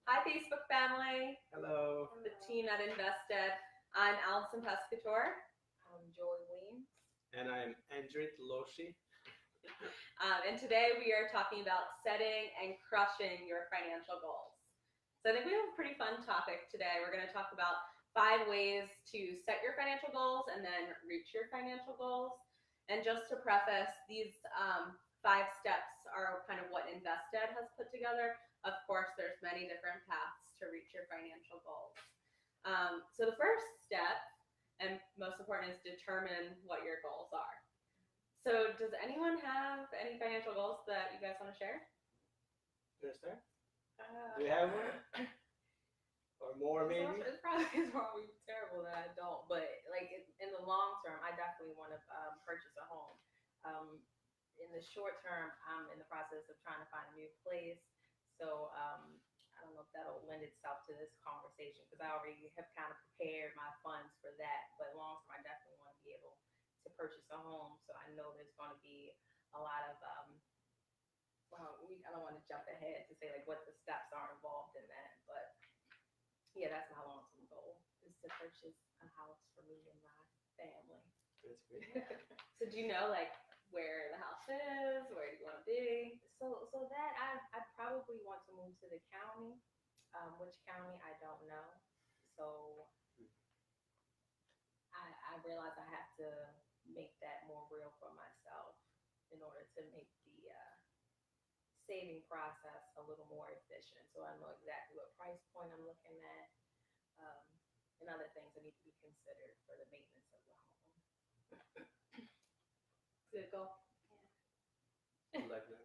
Hi, Facebook family. Hello. The team at Invested. I'm Allison Pescator. I'm Joy Weems. And I'm Andrit Loshi. And today we are talking about setting and crushing your financial goals. So I think we have a pretty fun topic today. We're going to talk about 5 ways to set your financial goals and then reach your financial goals. And just to preface, these 5 steps are kind of what Invested has put together. Of course, there's many different paths to reach your financial goals. So the first step, and most important, is determine what your goals are. So does anyone have any financial goals that you guys want to share? You understand? Do you have one? Or more, maybe? It's probably terrible that I don't, but like in the long term, I definitely want to purchase a home. Um, in the short term, I'm in the process of trying to find a new place. So I don't know if that'll lend itself to this conversation because I already have kind of prepared my funds for that. But long term, I definitely want to be able to purchase a home. So I know there's going to be a lot of I don't want to jump ahead to say like what the steps are involved in that, but yeah, that's my long term goal is to purchase a house for me and my family. That's great. So do you know like where the house is? Where do you want to be? So that I probably want to move to the county. Which county I don't know. So I realize I have to make that more real for myself in order to make the saving process a little more efficient. So I know exactly what price point I'm looking at, um, and other things that need to be considered for the maintenance of the home. Good goal. I like that.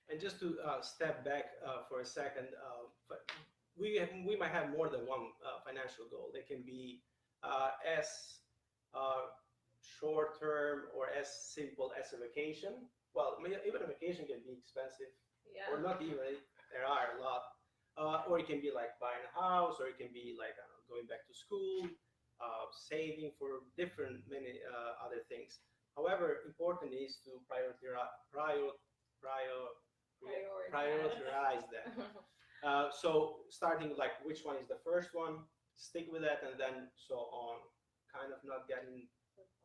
And just to step back for a second, but we might have more than one financial goal. They can be as uh, short term or as simple as a vacation. Well, even a vacation can be expensive, Yeah. or not even. There are a lot. Or it can be like buying a house, or it can be like going back to school, saving for different many other things. However, important is to prioritize that. So starting like which one is the first one, stick with that, and then so on. Kind of not getting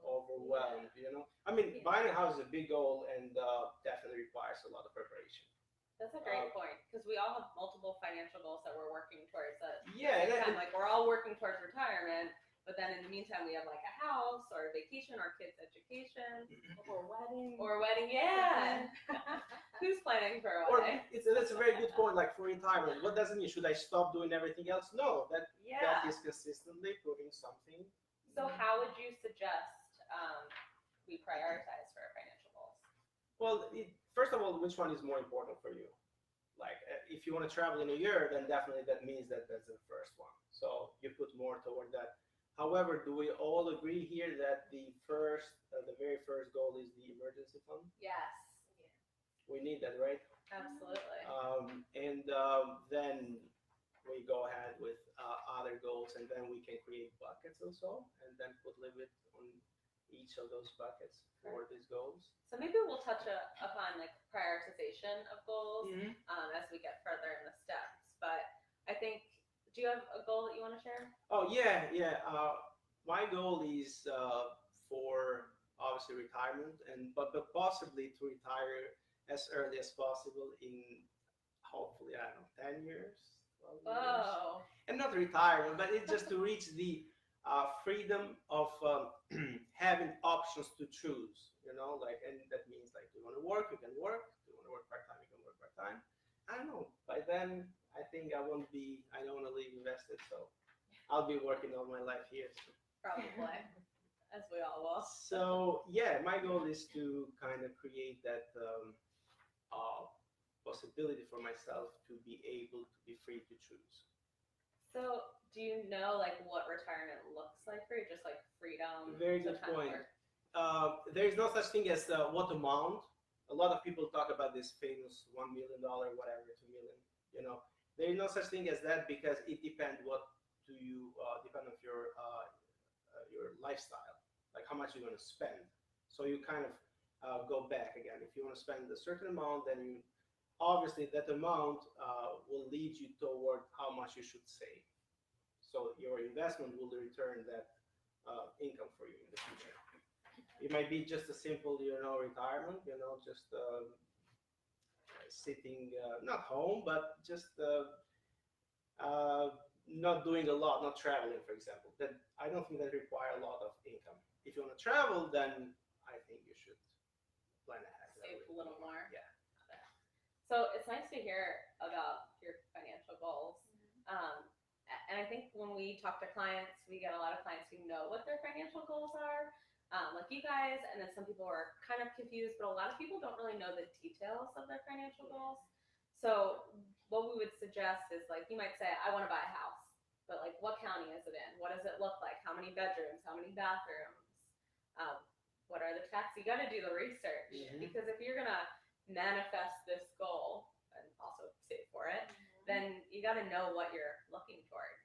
overwhelmed, you know. I mean, Yeah. buying a house is a big goal and definitely requires a lot of preparation. That's a great point because we all have multiple financial goals that we're working towards. Yeah, Kind of like we're all working towards retirement, but then in the meantime we have like a house or a vacation or kids' education Or wedding. or a wedding. Yeah. Who's planning for a or wedding? that's a very good point. Like for retirement, what does it mean? Should I stop doing everything else? No, that Yeah. is consistently putting something. So how would you suggest we prioritize for our financial goals? Well, first of all, which one is more important for you? Like, if you want to travel in a year, then definitely that means that that's the first one. So you put more toward that. However, do we all agree here that the very first goal is the emergency fund? Yes. We need that, right? Absolutely. And then we go ahead with other goals, and then we can create buckets also, and then put a little bit on each of those buckets for these goals. So maybe we'll touch upon like prioritization of goals as we get further in the steps. But I think, do you have a goal that you want to share? Oh yeah. My goal is for obviously retirement, but possibly to retire as early as possible in hopefully I don't know 10 years, 12 years. Oh. And not retirement, but it's just to reach the freedom of having options to choose. You know, like, and that means like, do you want to work? You can work. Do you want to work part time? You can work part time. I don't know. By then, I think I won't be. I don't want to leave Invested, so I'll be working all my life here. So. Probably, as we all will. So yeah, my goal is to kind of create that possibility for myself to be able to be free to choose. So, do you know like what retirement looks like for you? Just like freedom. Very to good kind of point. work? There is no such thing as what amount. A lot of people talk about this famous $1 million, whatever, 2 million. You know, there is no such thing as that because it depends what do you depend on your lifestyle, like how much you're going to spend. So you kind of go back again. If you want to spend a certain amount, then you obviously that amount will lead you toward how much you should save. So your investment will return that income for you in the future. It might be just a simple, retirement, just sitting not home, but just not doing a lot, not traveling, for example. That I don't think that require a lot of income. If you want to travel, then I think you should plan ahead. Save a little more. Yeah. So it's nice to hear about your financial goals. And I think when we talk to clients, we get a lot of clients who know what their financial goals are, like you guys, and then some people are kind of confused, but a lot of people don't really know the details of their financial goals. So what we would suggest is, like, you might say, I want to buy a house, but like, what county is it in? What does it look like? How many bedrooms? How many bathrooms? What are the taxes? You got to do the research, because if you're gonna manifest this goal and also save for it, then you got to know what you're looking towards.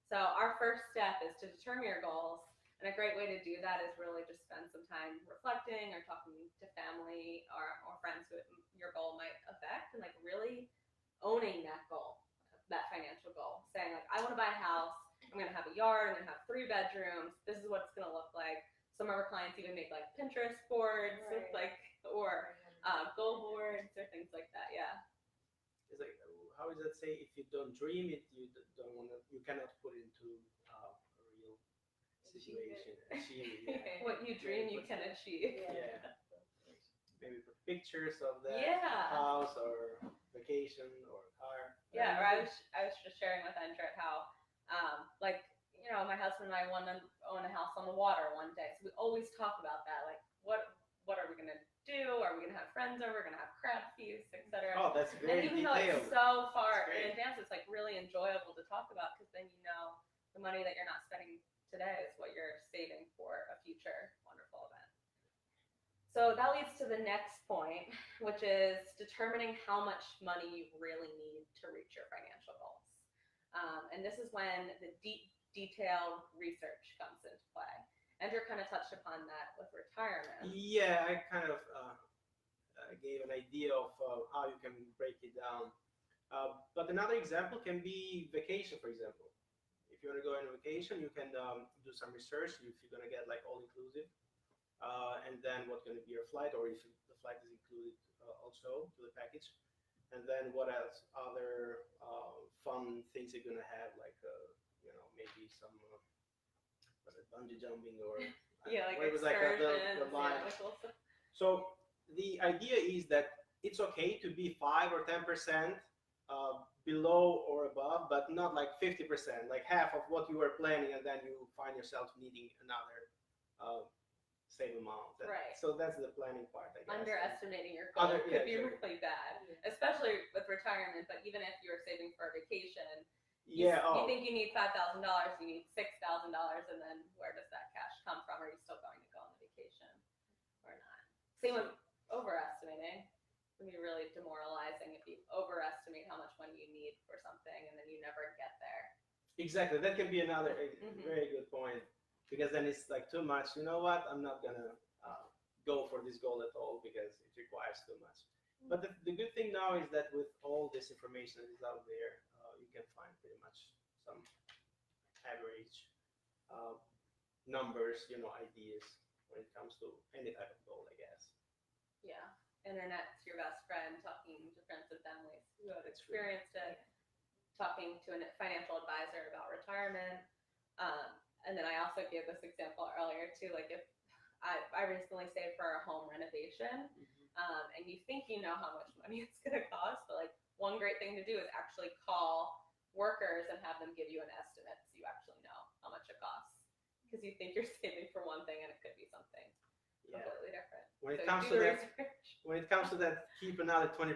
So our first step is to determine your goals, and a great way to do that is really just spend some time reflecting or talking to family or friends who your goal might affect, and like really owning that goal, that financial goal, saying like, I want to buy a house, I'm going to have a yard, I'm going to have 3 bedrooms, this is what it's going to look like. Some of our clients even make like Pinterest boards, or goal boards or things like that. Yeah. It's like, how does that say? If you don't dream it, you cannot put it into a real situation. Achieve it. Yeah. What you dream, you can achieve. Yeah. Maybe put pictures of that house or vacation or car. Yeah, or I was just sharing with Andret how, my husband and I want to own a house on the water one day. So we always talk about that. Like, what are we going to do? Are we going to have friends over? We're going to have crab feasts, etc. Oh, that's very and even detailed. though it's so far in advance, it's like really enjoyable to talk about, because then you know the money that you're not spending today is what you're saving for a future wonderful event. So that leads to the next point, which is determining how much money you really need to reach your financial goals. And this is when the detailed research comes into play. Andrew kind of touched upon that with retirement. Yeah, I kind of gave an idea of how you can break it down. But another example can be vacation, for example. If you want to go on a vacation, you can do some research if you're going to get like all-inclusive. And then what's going to be your flight, or if the flight is included also to the package. And then what else? Other fun things you're going to have, like, maybe some bungee jumping or excursions. The line. So the idea is that it's okay to be 5 or 10% below or above, but not like 50%, like half of what you were planning, and then you find yourself needing another same amount. Right. So that's the planning part, I guess. Underestimating your goal could be really bad, especially with retirement. But even if you're saving for a vacation, you think you need $5,000, you need $6,000, and then where does that cash come from? Are you still going to go on the vacation or not? Same with overestimating. It can be really demoralizing if you overestimate how much money you need for something and then you never get there. Exactly. That can be another very good point, because then it's like too much. You know what? I'm not gonna go for this goal at all because it requires too much. But the good thing now is that with all this information that is out there, you can find pretty much some average numbers, ideas when it comes to any type of goal, I guess. Yeah, internet's your best friend. Talking to friends and families who have experienced it, talking to a financial advisor about retirement. And then I also gave this example earlier too, like if I recently saved for a home renovation, and you think you know how much money it's going to cost, but like one great thing to do is actually call workers and have them give you an estimate, so you actually know how much it costs, because you think you're saving for one thing and it could be something completely different. When it comes to that, keep another 20%,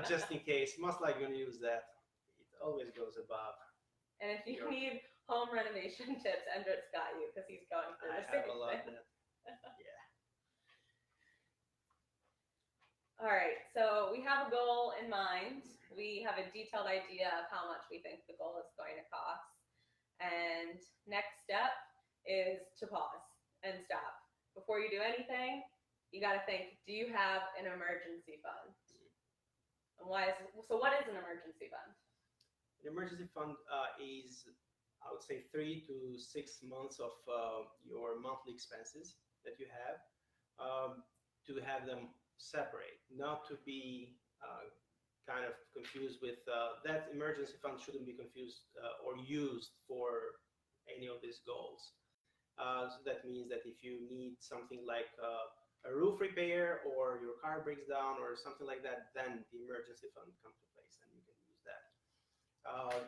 just in case. Most likely going to use that. It always goes above. And if you need home renovation tips, Andret's got you, because he's going through the same thing. I have a lot of that. Yeah. All right, so we have a goal in mind. We have a detailed idea of how much we think the goal is going to cost. And next step is to pause and stop. Before you do anything, you got to think, do you have an emergency fund? And why is so? What is an emergency fund? An emergency fund is, I would say, 3 to 6 months of your monthly expenses that you have, to have them separate, not to be kind of confused with that emergency fund shouldn't be confused or used for any of these goals. So that means that if you need something like a roof repair or your car breaks down or something like that, then the emergency fund comes to place and you can use that.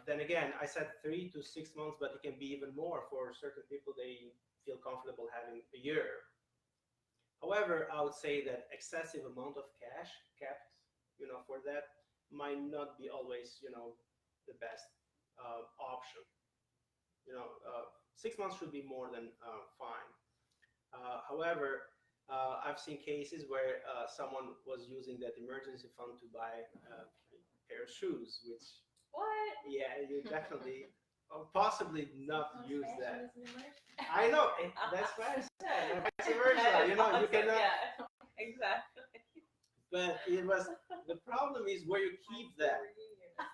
Then again, I said 3 to 6 months, but it can be even more. For certain people, they feel comfortable having a year. However, I would say that excessive amount of cash kept, for that might not be always, the best option. 6 months should be more than fine. However, I've seen cases where someone was using that emergency fund to buy a pair of shoes, which, What? yeah, you definitely, possibly not use that. Fashion is an emergency. I know, that's what I said. Vice versa, you cannot. Yeah, exactly. But the problem is where you keep that. Reunion or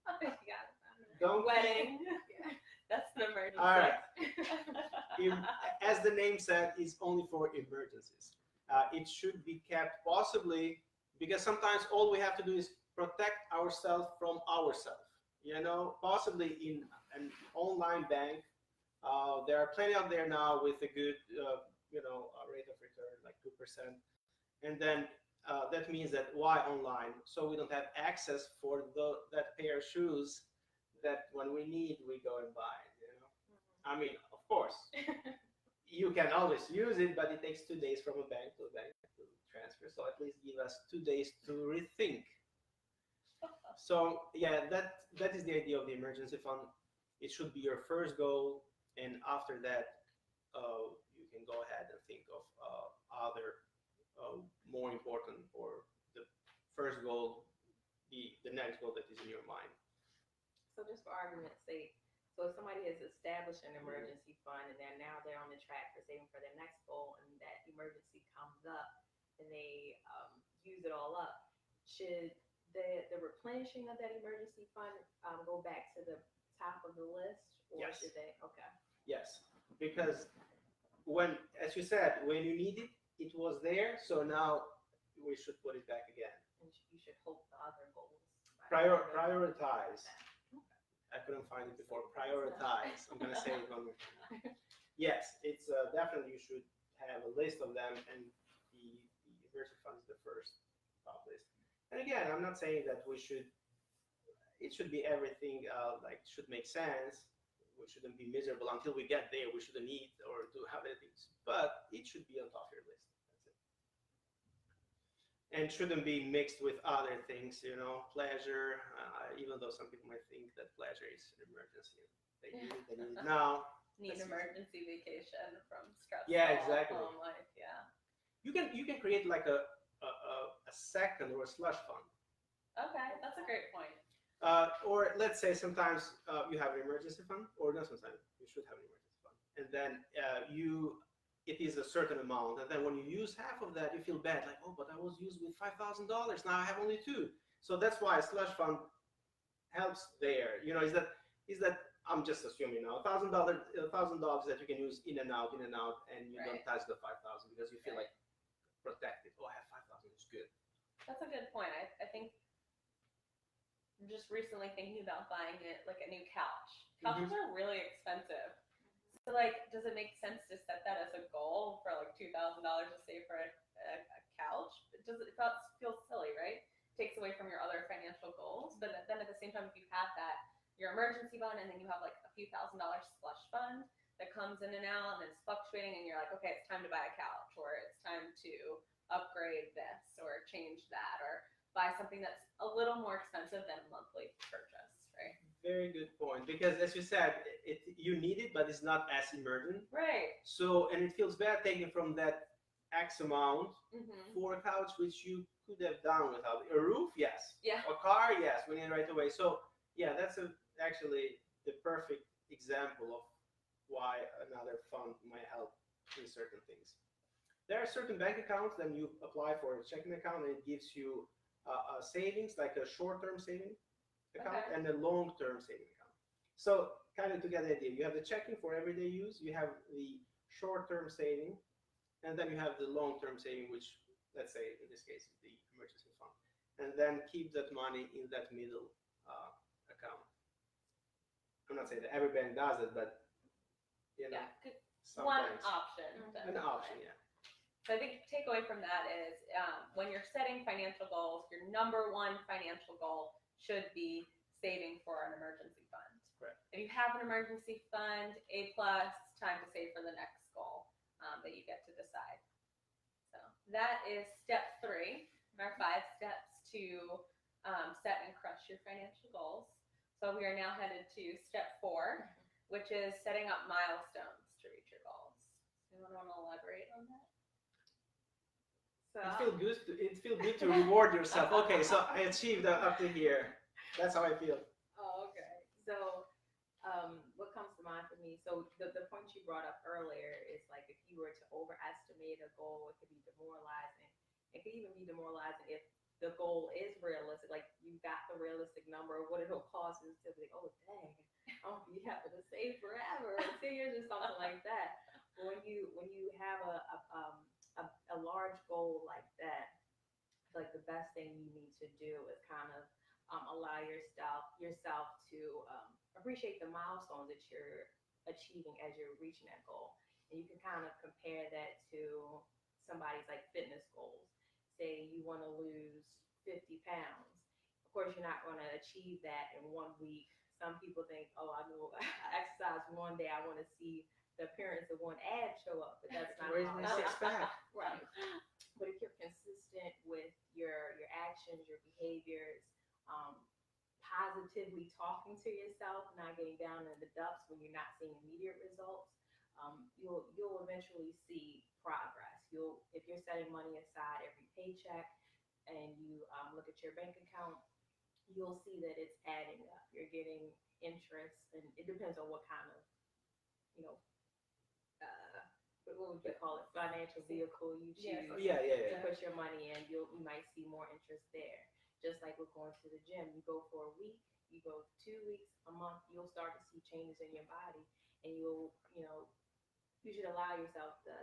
something. You gotta find a Don't Wedding. Yeah. That's an emergency. All right. As the name said, it's only for emergencies. It should be kept possibly because sometimes all we have to do is protect ourselves from ourselves. Possibly in an online bank, there are plenty out there now with a good, rate of return like 2%, and then that means that why online? So we don't have access for that pair of shoes that when we need we go and buy. I mean, of course, you can always use it, but it takes 2 days from a bank to transfer. So at least give us 2 days to rethink. So yeah, that is the idea of the emergency fund. It should be your first goal, and after that, you can go ahead and think of other more important, or the first goal, the next goal that is in your mind. So just for argument's sake, so if somebody has established an emergency fund and they're on the track for saving for their next goal, and that emergency comes up and they use it all up, should the replenishing of that emergency fund go back to the top of the list, or Yes. should they? Okay. Yes, because as you said, when you need it, it was there. So now we should put it back again. And you should hope the other goals. Prioritize. I couldn't find it before. Prioritize. I'm gonna say it one more time. Yes, it's definitely you should have a list of them, and the emergency fund is the first top list. And again, I'm not saying that it should be everything should make sense. We shouldn't be miserable until we get there. We shouldn't eat or do have anything, but it should be on top of your list. That's it. And shouldn't be mixed with other things, pleasure. Even though some people might think that pleasure is an emergency, they need it now. Need emergency vacation from stressful Yeah, exactly. home life. Yeah. You can create like a second or a slush fund. Okay, that's a great point. Or let's say sometimes you have an emergency fund, or not sometimes, you should have an emergency fund. And then it is a certain amount. And then when you use half of that, you feel bad, like, oh, but I was used with $5,000. Now I have only $2,000. So that's why a slush fund helps there. Is that I'm just assuming now, $1,000 that you can use in and out, and you Right. don't touch the 5,000 because you feel like protected. Oh, I have 5,000. It's good. That's a good point. I think I'm just recently thinking about buying like a new couch. Couches are really expensive. So does it make sense to set that as a goal for like $2,000 to save for a couch? It feels silly, right? Takes away from your other financial goals. But then at the same time, if you have your emergency fund, and then you have like a few $1,000 slush fund that comes in and out and it's fluctuating, and you're like, okay, it's time to buy a couch, or it's time to upgrade this or change that, or buy something that's a little more expensive than a monthly purchase, right? Very good point. Because as you said, you need it, but it's not as emergent. Right. So, and it feels bad taking from that X amount Mm-hmm. for a couch, which you could have done without a roof. Yes. Yeah. A car. Yes. We need it right away. So yeah, that's actually the perfect example of why another fund might help in certain things. There are certain bank accounts that you apply for a checking account and it gives you a savings, like a short-term saving account Okay. and a long-term saving account. So kind of to get the idea, you have the checking for everyday use, you have the short-term saving, and then you have the long-term saving, which let's say in this case is the emergency fund, and then keep that money in that middle account. I'm not saying that every bank does it, but you know, Yeah, some one banks. option. Mhm. An option, yeah. So I think takeaway from that is when you're setting financial goals, your number one financial goal should be saving for an emergency fund. Correct. If you have an emergency fund, A plus, time to save for the next goal that you get to decide. So that is step 3, our 5 steps to set and crush your financial goals. So we are now headed to step 4, which is setting up milestones to reach your goals. Anyone want to elaborate on that? So It feels good to reward yourself. Okay, so I achieved up to here. That's how I feel. Oh, okay. So, what comes to mind for me? So, the point you brought up earlier is like if you were to overestimate a goal, it could be demoralizing. It could even be demoralizing if the goal is realistic. Like you got the realistic number, what it'll cost is to be, oh dang, I'll be having to save forever, 10 years or something like that. But when you have a large goal like that, I feel like the best thing you need to do is kind of allow yourself to appreciate the milestones that you're achieving as you're reaching that goal. And you can kind of compare that to somebody's like fitness goals. Say you want to lose 50 pounds. Of course, you're not going to achieve that in 1 week. Some people think, oh, I know I exercise one day, I want to see the appearance of one ab show up, but that's not Where's how my it six works. pack? Right. But if you're consistent with your actions, your behaviors, positively talking to yourself, not getting down in the dumps when you're not seeing immediate results, you'll eventually see progress. If you're setting money aside every paycheck and you look at your bank account, you'll see that it's adding up. You're getting interest, and it depends on what kind of, you know, what would you call it, financial vehicle you choose Yeah. to put your money in. You might see more interest there. Just like with going to the gym, you go for a week, you go 2 weeks, a month, you'll start to see changes in your body, and you should allow yourself the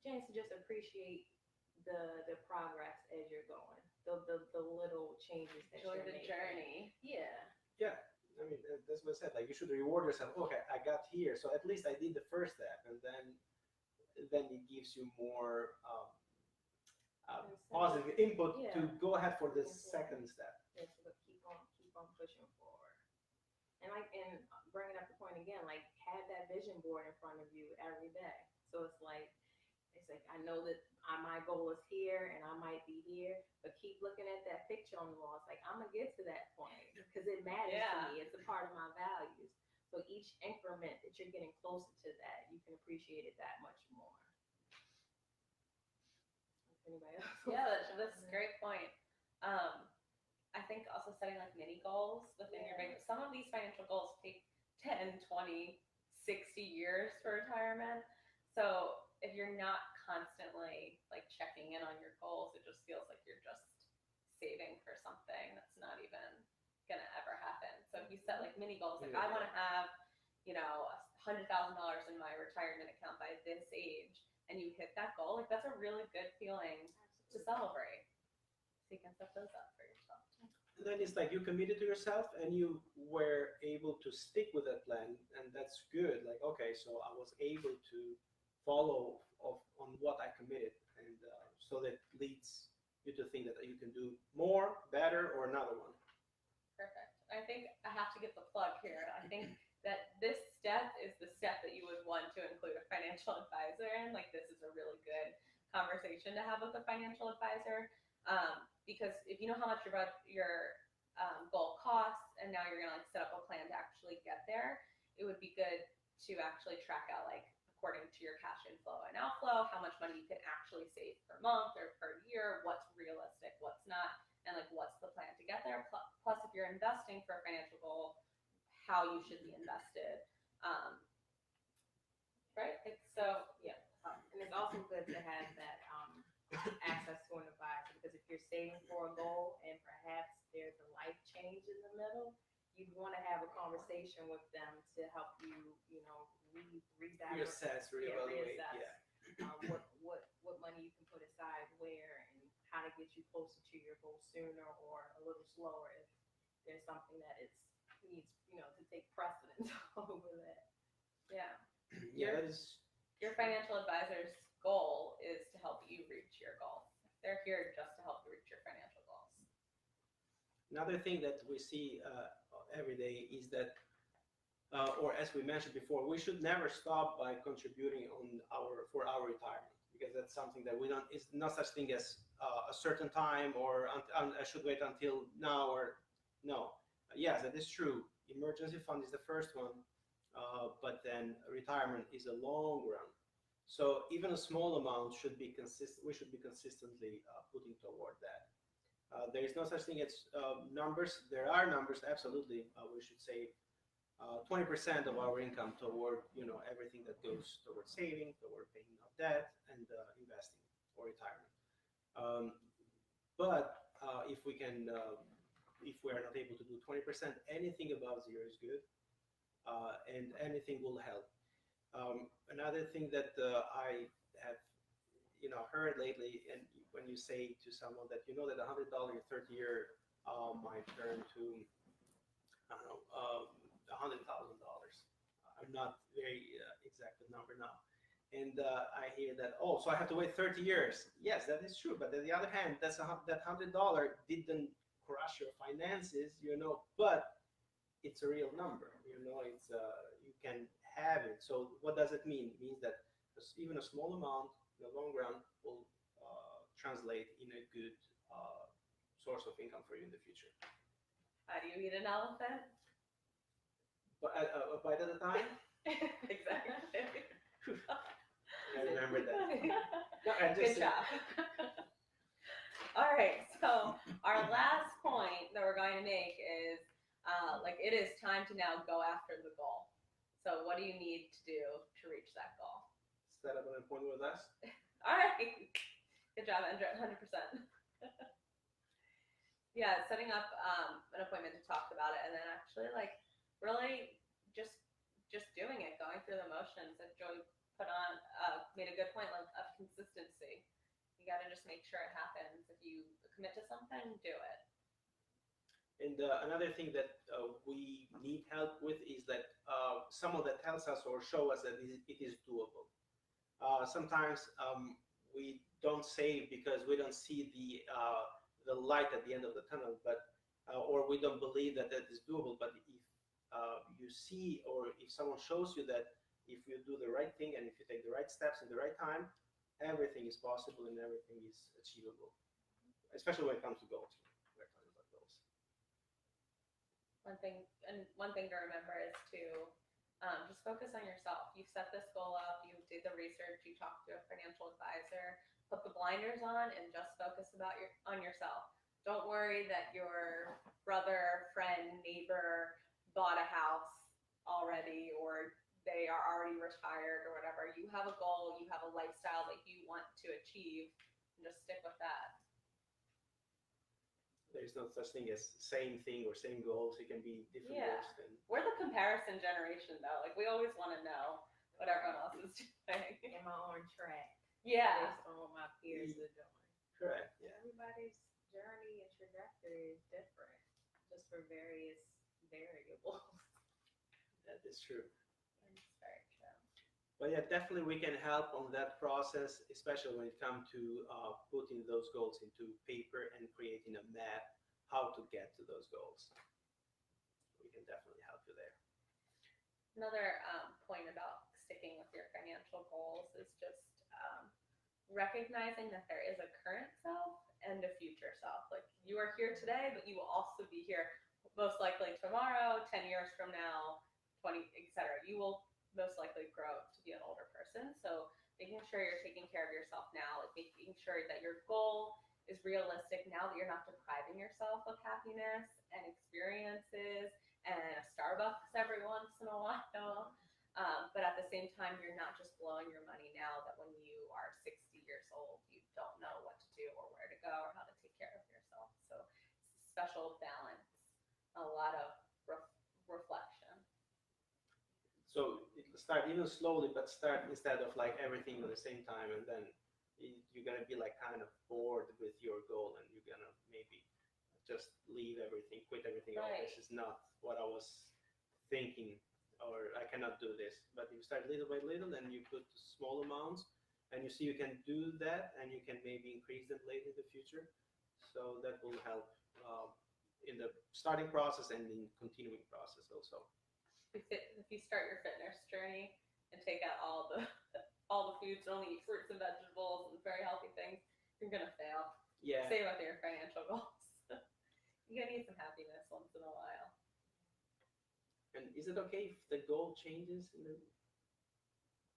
chance to just appreciate the progress as you're going, the little changes that Enjoy you're the making. journey. Yeah. Yeah. I mean, that's what I said. Like you should reward yourself. Okay, I got here, so at least I did the first step, and then it gives you more positive input to go ahead for the second step. Yeah, so keep on pushing forward. And bringing up the point again, like have that vision board in front of you every day. So it's like I know that my goal is here and I might be here, but keep looking at that picture on the wall. It's like I'm gonna get to that point because it matters to me. It's a part of my values. So each increment that you're getting closer to that, you can appreciate it that much more. Anybody else? Yeah, that's a great point. I think also setting like mini goals within your bank. Some of these financial goals take 10, 20, 60 years for retirement. So if you're not constantly like checking in on your goals, it just feels like you're just saving for something that's not even gonna ever happen. So if you set like mini goals, like I want to have, $100,000 in my retirement account by this age, and you hit that goal, like that's a really good feeling to celebrate. So you can set those up for yourself too. And then it's like you committed to yourself and you were able to stick with that plan, and that's good. Like, okay, so I was able to follow on what I committed, and so that leads you to think that you can do more, better, or another one. Perfect. I think I have to get the plug here. I think that this step is the step that you would want to include a financial advisor in. Like, this is a really good conversation to have with a financial advisor, because if you know how much your goal costs, and now you're gonna like set up a plan to actually get there, it would be good to actually track out, like, according to your cash inflow and outflow, how much money you can actually save per month or per year, what's realistic, what's not, and like what's the plan to get there. Plus, if you're investing for a financial goal, how you should be invested. also good to have that access to an advisor, because if you're saving for a goal and perhaps there's a life change in the middle, you'd want to have a conversation with them to help you, redirect, Reassess, reevaluate. reassess, Yeah. what money you can put aside where, and how to get you closer to your goal sooner or a little slower if there's something that needs to take precedence over that. Yeah. Yeah, that is. Your financial advisor's goal is to help you reach your goal. They're here just to help you reach your financial goals. Another thing that we see every day is that, or as we mentioned before, we should never stop by contributing for our retirement, because that's something that we don't. It's not such thing as a certain time or I should wait until now or no. Yes, that is true. Emergency fund is the first one, but then retirement is a long run. So even a small amount should be consistent. We should be consistently putting toward that. There is no such thing as numbers. There are numbers, absolutely. We should save 20% of our income toward everything that goes toward saving, toward paying off debt, and investing or retirement. But if we are not able to do 20%, anything above zero is good, and anything will help. Another thing that I have heard lately, and when you say to someone that that $100 in 30 year might turn to, I don't know, $100,000. I'm not very exact with number now. And I hear that, so I have to wait 30 years. Yes, that is true. But on the other hand, that $100 didn't crush your finances, but it's a real number. It's you can have it. So what does it mean? It means that even a small amount in the long run will translate in a good source of income for you in the future. How do you eat an elephant? But a bite at a time. Exactly. I remember that. No, Good job. All right, so our last point that we're going to make is it is time to now go after the goal. So what do you need to do to reach that goal? Set up an appointment with us. All right. Good job, Andrea. 100%. Yeah, setting up an appointment to talk about it, and then actually really just doing it, going through the motions. That Joey made a good point of consistency. You got to just make sure it happens. If you commit to something, do it. And another thing that we need help with is that someone that tells us or show us that it is doable. Sometimes we don't save because we don't see the light at the end of the tunnel, but or we don't believe that is doable. But if you see, or if someone shows you that if you do the right thing and if you take the right steps in the right time, everything is possible and everything is achievable, especially when it comes to goals. We're talking about goals. One thing to remember is to just focus on yourself. You set this goal up, you did the research, you talked to a financial advisor, put the blinders on and just focus on yourself. Don't worry that your brother, friend, neighbor bought a house already, or they are already retired or whatever. You have a goal, you have a lifestyle that you want to achieve, and just stick with that. There's no such thing as same thing or same goals. It can be different goals. We're the comparison generation, though. We always want to know what everyone else is doing. Am I on track? Yeah. Based on what my peers are doing. Correct. Yeah. Everybody's journey and trajectory is different, just for various variables. That is true. That's very true. But yeah, definitely we can help on that process, especially when it comes to putting those goals into paper and creating a map how to get to those goals. We can definitely help you there. Another point about sticking with your financial goals is just recognizing that there is a current self and a future self. Like, you are here today, but you will also be here most likely tomorrow, 10 years from now, 20, etc. You will most likely grow to be an older person. So making sure you're taking care of yourself now, like making sure that your goal is realistic now, that you're not depriving yourself of happiness and experiences and a Starbucks every once in a while. But at the same time, you're not just blowing your money now that when you are 60 years old, you don't know what to do or where to go or how to take care of yourself. So it's a special balance, a lot of reflection. So start even slowly, but start instead of like everything at the same time, and then you're gonna be like kind of bored with your goal, and you're gonna maybe just leave everything, quit everything. Oh, Right. this is not what I was thinking, or I cannot do this. But you start little by little, and you put small amounts, and you see you can do that, and you can maybe increase them later in the future. So that will help in the starting process and in continuing process also. If you start your fitness journey and take out all the all the foods, only eat fruits and vegetables and very healthy things, you're gonna fail. Yeah. Same with your financial goals. You're gonna need some happiness once in a while. And is it okay if the goal changes?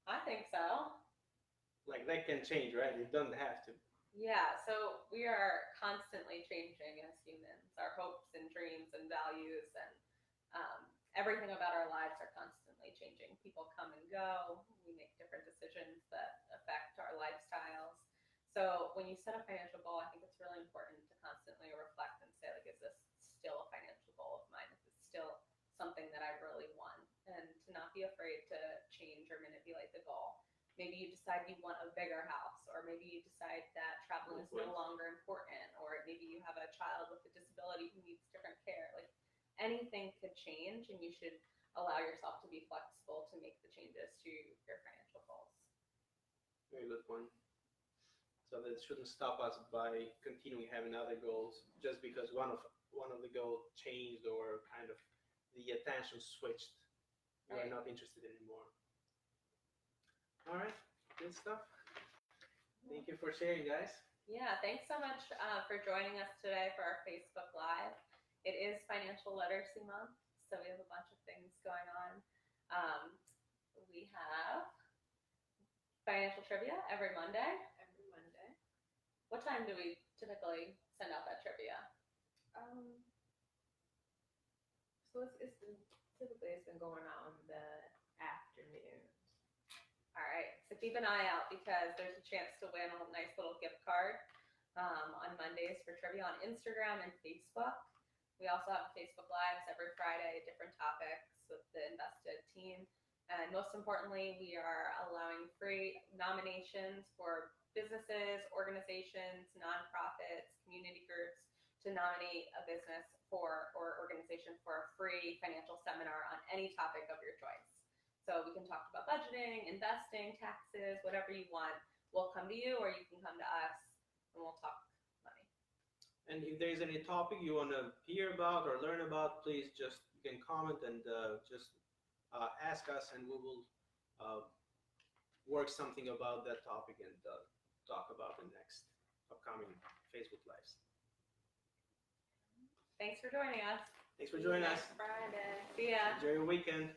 I think so. Like that can change, right? It doesn't have to. Yeah, so we are constantly changing as humans. Our hopes and dreams and values and everything about our lives are constantly changing. People come and go. We make different decisions that affect our lifestyles. So when you set a financial goal, I think it's really important to constantly reflect and say, like, is this still a financial goal of mine? Is it still something that I really want? And to not be afraid to change or manipulate the goal. Maybe you decide you want a bigger house, or maybe you decide that traveling is no longer important, or maybe you have a child with a disability who needs different care. Like anything could change, and you should allow yourself to be flexible to make the changes to your financial goals. Very good point. So that shouldn't stop us by continuing having other goals just because one of the goals changed or kind of the attention switched. You are not interested anymore. All right, good stuff. Thank you for sharing, guys. Yeah, thanks so much for joining us today for our Facebook Live. It is Financial Literacy Month, so we have a bunch of things going on. We have financial trivia every Monday. Every Monday. What time do we typically send out that trivia? So it's been going on in the afternoon. All right, so keep an eye out because there's a chance to win a nice little gift card on Mondays for trivia on Instagram and Facebook. We also have Facebook Lives every Friday, different topics with the Invested team. And most importantly, we are allowing free nominations for businesses, organizations, nonprofits, community groups to nominate a business for or organization for a free financial seminar on any topic of your choice. So we can talk about budgeting, investing, taxes, whatever you want. We'll come to you or you can come to us and we'll talk money. And if there's any topic you want to hear about or learn about, please you can comment and just ask us and we will work something about that topic and talk about the next upcoming Facebook Lives. Thanks for joining us. Thanks for joining us. Friday. See ya. Enjoy your weekend.